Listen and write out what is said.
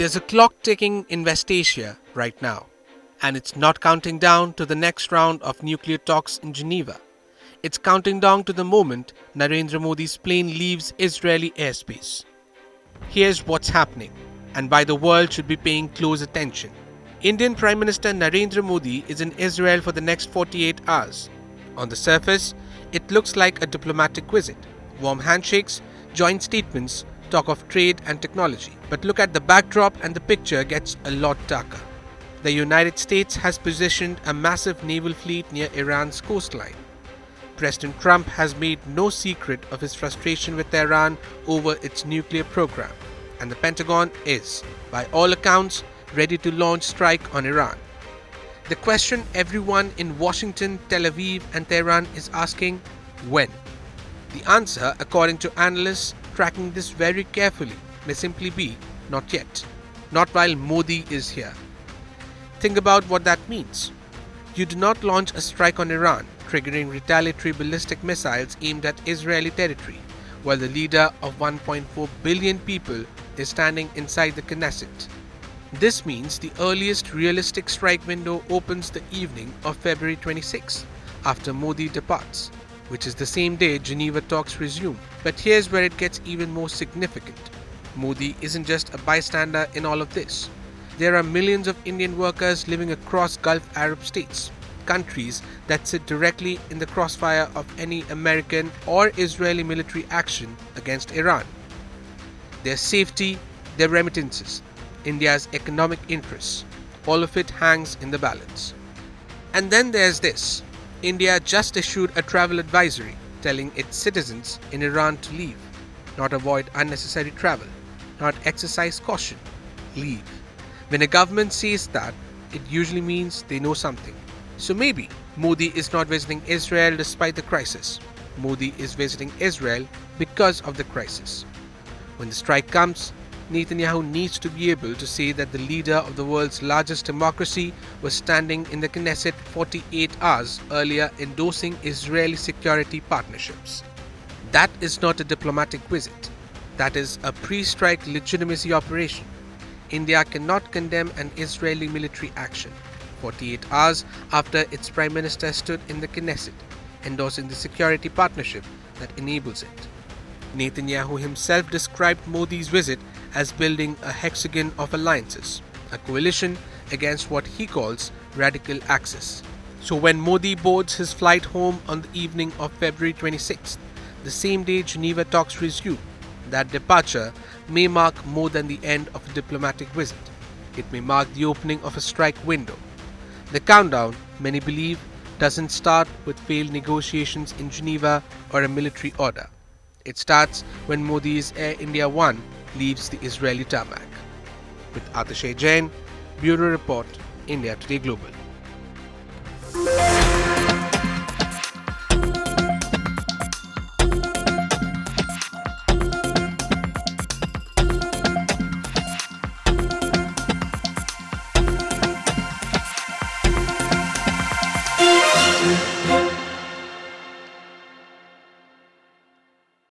There's a clock ticking in West Asia right now, and it's not counting down to the next round of nuclear talks in Geneva. It's counting down to the moment Narendra Modi's plane leaves Israeli airspace. Here's what's happening, and why the world should be paying close attention. Indian Prime Minister Narendra Modi is in Israel for the next 48 hours. On the surface, it looks like a diplomatic visit. Warm handshakes, joint statements, talk of trade and technology. But look at the backdrop and the picture gets a lot darker. The United States has positioned a massive naval fleet near Iran's coastline. President Trump has made no secret of his frustration with Tehran over its nuclear program, and the Pentagon is, by all accounts, ready to launch strike on Iran. The question everyone in Washington, Tel Aviv and Tehran is asking, when? The answer, according to analysts tracking this very carefully, may simply be not yet, not while Modi is here. Think about what that means. You do not launch a strike on Iran, triggering retaliatory ballistic missiles aimed at Israeli territory, while the leader of 1.4 billion people is standing inside the Knesset. This means the earliest realistic strike window opens the evening of February 26, after Modi departs, which is the same day Geneva talks resume. But here's where it gets even more significant. Modi isn't just a bystander in all of this. There are millions of Indian workers living across Gulf Arab states, countries that sit directly in the crossfire of any American or Israeli military action against Iran. Their safety, their remittances, India's economic interests, all of it hangs in the balance. And then there's this. India just issued a travel advisory telling its citizens in Iran to leave, not avoid unnecessary travel, not exercise caution, leave. When a government says that, it usually means they know something. So maybe Modi is not visiting Israel despite the crisis. Modi is visiting Israel because of the crisis. When the strike comes, Netanyahu needs to be able to say that the leader of the world's largest democracy was standing in the Knesset 48 hours earlier endorsing Israeli security partnerships. That is not a diplomatic visit. That is a pre-strike legitimacy operation. India cannot condemn an Israeli military action 48 hours after its Prime Minister stood in the Knesset, endorsing the security partnership that enables it. Netanyahu himself described Modi's visit as building a hexagon of alliances, a coalition against what he calls radical axis. So when Modi boards his flight home on the evening of February 26th, the same day Geneva talks resume, that departure may mark more than the end of a diplomatic visit. It may mark the opening of a strike window. The countdown, many believe, doesn't start with failed negotiations in Geneva or a military order. It starts when Modi's Air India One leaves the Israeli tarmac. With Atishay Jain, Bureau Report, India Today Global.